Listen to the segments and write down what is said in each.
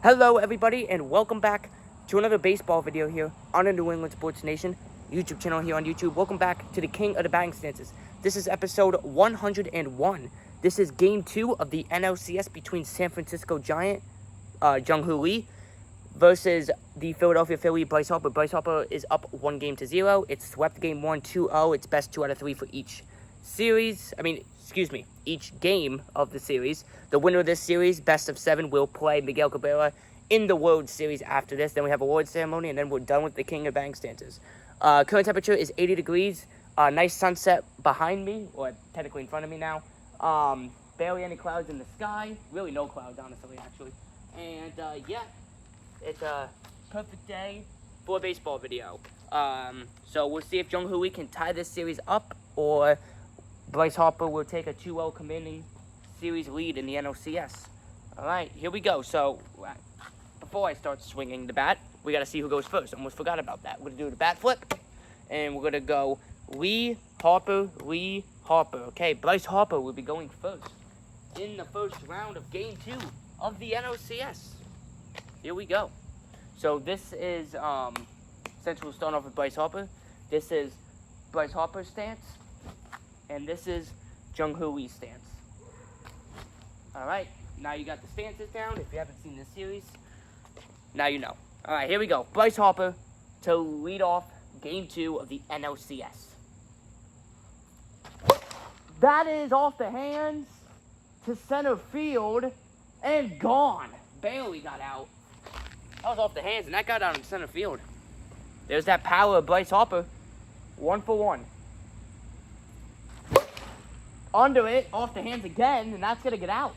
Hello everybody and welcome back to another baseball video here on the New England Sports Nation YouTube channel here on YouTube. Welcome back to the King of the Batting Stances. This is episode 101. This is game 2 of the NLCS between San Francisco Giant, Jung versus the Philadelphia Philly, Bryce Harper. Bryce Harper is up 1-0. It swept game 1 2-0. It's best 2 out of 3 for each each game of the series. The winner of this series, best of 7, will play Miguel Cabrera in the World Series after this. Then we have a award ceremony, and then we're done with the King of Batting Stances. Current temperature is 80 degrees. Nice sunset behind me, or technically in front of me now. Barely any clouds in the sky. Really no clouds, honestly, actually. And, yeah, it's a perfect day for a baseball video. So we'll see if Jung can tie this series up, or Bryce Harper will take a 2-0 commanding series lead in the NLCS. All right, here we go. So before I start swinging the bat, we got to see who goes first. Almost forgot about that. We're going to do the bat flip, and we're going to go Lee, Harper. Okay, Bryce Harper will be going first in the first round of Game 2 of the NLCS. Here we go. So this is, since we'll start off with Bryce Harper, this is Bryce Harper's stance. And this is Jung Lee's stance. All right, now you got the stances down. If you haven't seen this series, now you know. All right, here we go. Bryce Harper to lead off Game 2 of the NLCS. That is off the hands to center field and gone. Barely got out. That was off the hands, and that got out in center field. There's that power of Bryce Harper. 1 for 1. Under it, off the hands again, and that's going to get out.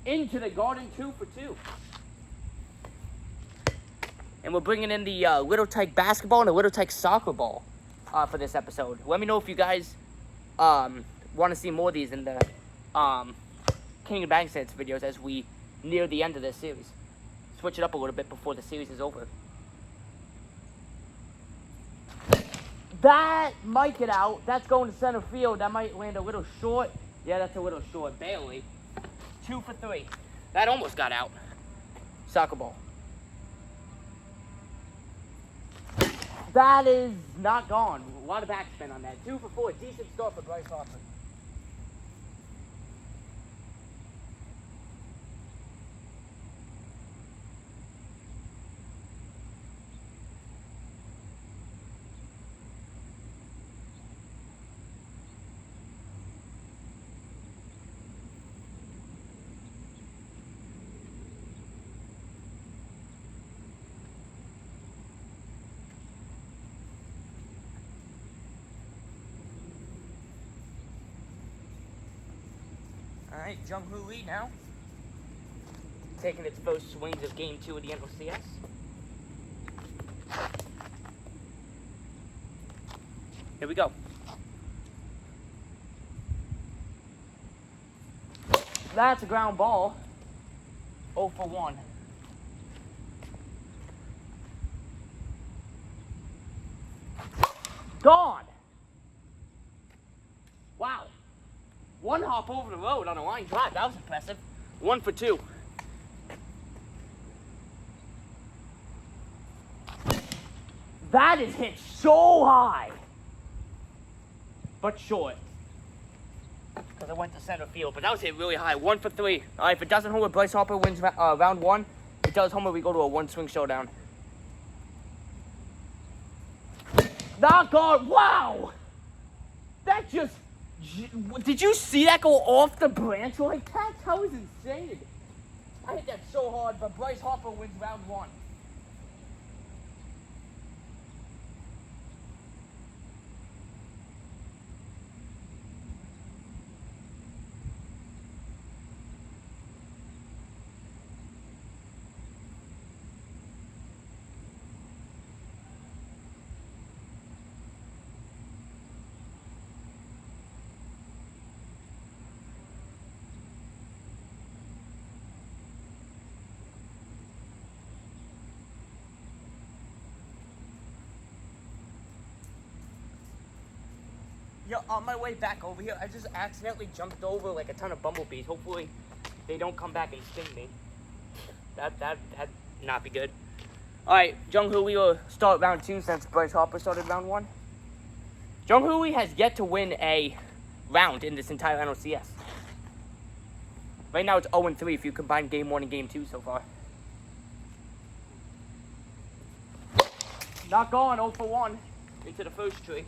Into the garden, 2 for 2. And we're bringing in the Little Tyke basketball and the Little Tyke soccer ball for this episode. Let me know if you guys want to see more of these in the King of Batting Stance videos as we near the end of this series. Switch it up a little bit before the series is over. That might get out. That's going to center field. That might land a little short. Yeah, that's a little short. Barely. 2 for 3. That almost got out. Soccer ball. That is not gone. A lot of backspin on that. 2 for 4. Decent start for Bryce Harper. All right, Jung Lee now, taking its first swings of Game 2 of the NLCS. Here we go. That's a ground ball. 0 for 1. Gone. Wow. 1 hop over the road on a line drive. That was impressive. 1 for 2. That is hit so high. But short. Because it went to center field. But that was hit really high. 1 for 3. All right, if it doesn't homer, Bryce Harper wins round 1. If it does homer, we go to a 1-swing showdown. Not gone. Wow. That just... Did you see that go off the branch like that? That was insane. I hit that so hard, but Bryce Harper wins round 1. Yo, on my way back over here, I just accidentally jumped over like a ton of bumblebees. Hopefully, they don't come back and sting me. That not be good. All right, Jung we will start round 2 since Bryce Harper started round 1. Jung has yet to win a round in this entire NLCS. Right now it's 0-3 if you combine game 1 and game 2 so far. Not gone, 0 for 1 into the first tree.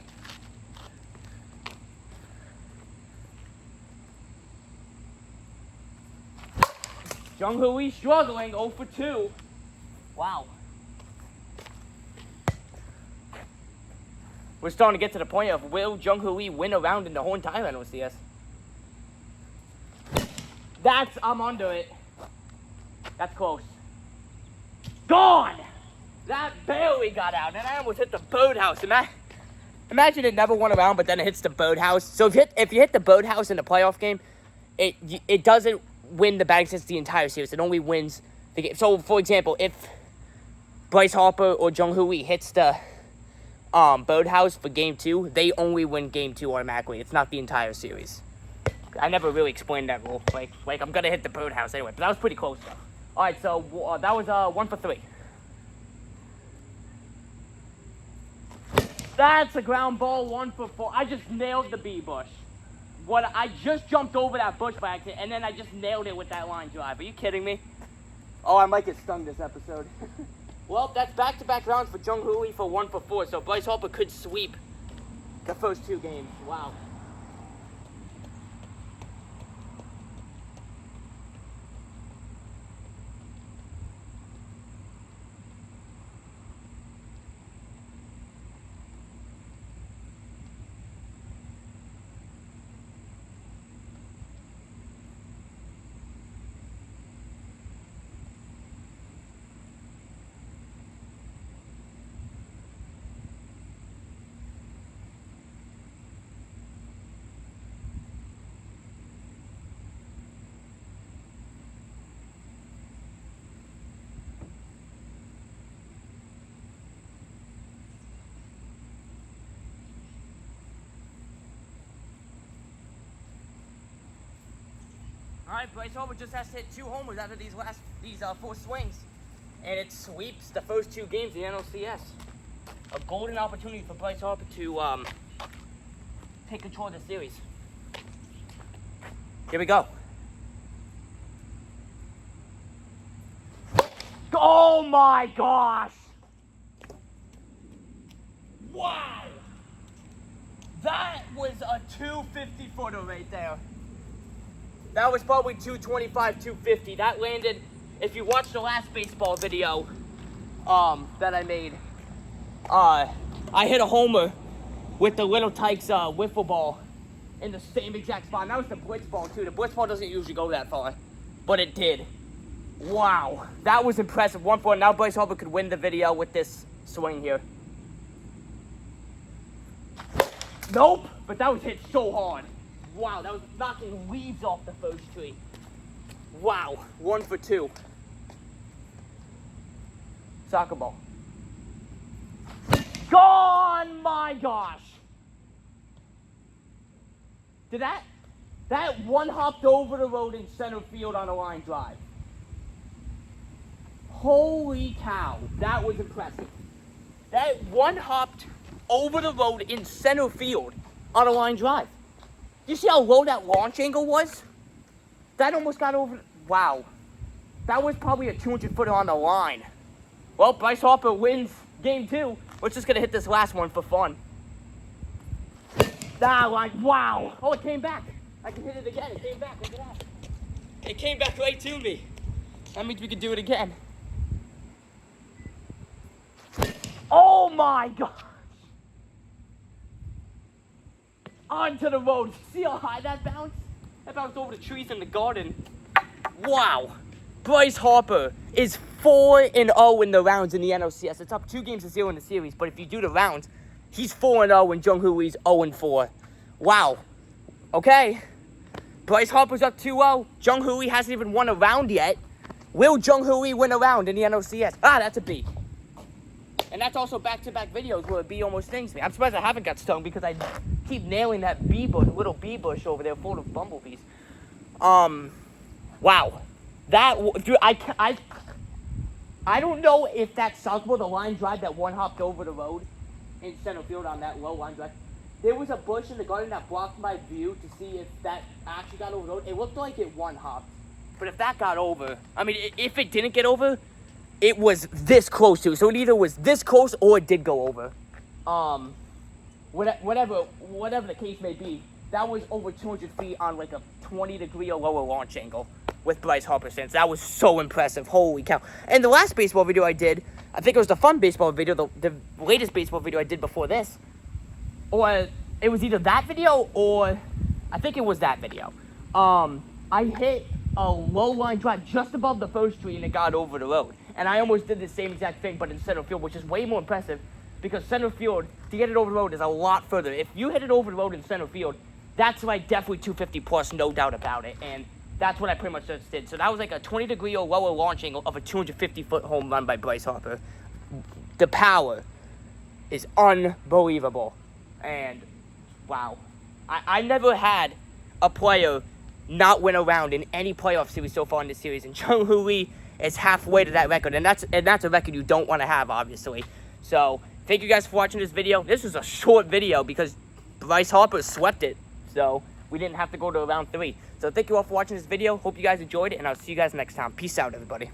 Jung struggling, 0 for 2. Wow. We're starting to get to the point of, will Jung win a round in the whole entire NLCS? I'm under it. That's close. Gone! That barely got out, and I almost hit the boathouse. Imagine it never won a round, but then it hits the boathouse. So if you hit the boathouse in the playoff game, it doesn't win the batting since the entire series. It only wins the game. So, for example, if Bryce Harper or Jung hits the boathouse for game 2, they only win game 2 automatically. It's not the entire series. I never really explained that rule. Like I'm gonna hit the boathouse anyway, but that was pretty close though. All right, so that was 1 for 3. That's a ground ball, 1 for 4. I just nailed the B bush. I just jumped over that bush by accident, and then I just nailed it with that line drive. Are you kidding me? Oh, I might get stung this episode. Well, that's back-to-back rounds for Jung for 1 for 4, so Bryce Harper could sweep the first 2 games. Wow. All right, Bryce Harper just has to hit 2 homers out of these 4 swings, and it sweeps the first 2 games in the NLCS. A golden opportunity for Bryce Harper to take control of the series. Here we go. Oh my gosh! Wow! That was a 250-footer right there. That was probably 225, 250. That landed, if you watched the last baseball video that I made, I hit a homer with the Little Tykes wiffle ball in the same exact spot. And that was the blitz ball too. The blitz ball doesn't usually go that far, but it did. Wow, that was impressive. 1 for 1. Now Bryce Harper could win the video with this swing here. Nope, but that was hit so hard. Wow, that was knocking leaves off the first tree. Wow, 1 for 2. Soccer ball. Gone, my gosh. Did that one hopped over the road in center field on a line drive. Holy cow, that was impressive. That one hopped over the road in center field on a line drive. You see how low that launch angle was? That almost got over. Wow. That was probably a 200-footer on the line. Well, Bryce Harper wins game 2. We're just going to hit this last one for fun. Wow. Oh, it came back. I can hit it again. It came back. Look at that. It came back right to me. That means we can do it again. Oh, my God. Onto the road. See how high that bounced? That bounced over the trees in the garden. Wow. Bryce Harper is 4-0 in the rounds in the NLCS. It's up 2 games to 0 in the series, but if you do the rounds, he's 4-0 and Jung Hoo's 0-4. Wow. Okay. Bryce Harper's up 2-0. Jung Hoo hasn't even won a round yet. Will Jung Hoo win a round in the NLCS? Ah, that's a B. And that's also back-to-back videos where a bee almost stings me. I'm surprised I haven't got stung because I keep nailing that bee bush, little bee bush over there full of bumblebees. Wow. That, dude, I don't know if that softball, the line drive that one hopped over the road in center field on that low line drive, there was a bush in the garden that blocked my view to see if that actually got over the road. It looked like it one hopped. But if that got over, I mean, if it didn't get over, it was this close to. So it either was this close or it did go over. Whatever the case may be, that was over 200 feet on like a 20-degree or lower launch angle with Bryce Harper since. That was so impressive. Holy cow. And the last baseball video I did, I think it was the fun baseball video, the latest baseball video I did before this, or it was either that video or I think it was that video. I hit a low line drive just above the first tree and it got over the road. And I almost did the same exact thing but in center field, which is way more impressive because center field, to get it over the road is a lot further. If you hit it over the road in center field, that's like definitely 250 plus, no doubt about it. And that's what I pretty much just did. So that was like a 20-degree or lower launch angle of a 250-foot home run by Bryce Harper. The power is unbelievable. And, wow. I never had a player not win a round in any playoff series so far in this series. And Jung Lee is halfway to that record. And that's a record you don't want to have, obviously. So, thank you guys for watching this video. This was a short video because Bryce Harper swept it. So, we didn't have to go to round 3. So, thank you all for watching this video. Hope you guys enjoyed it. And I'll see you guys next time. Peace out, everybody.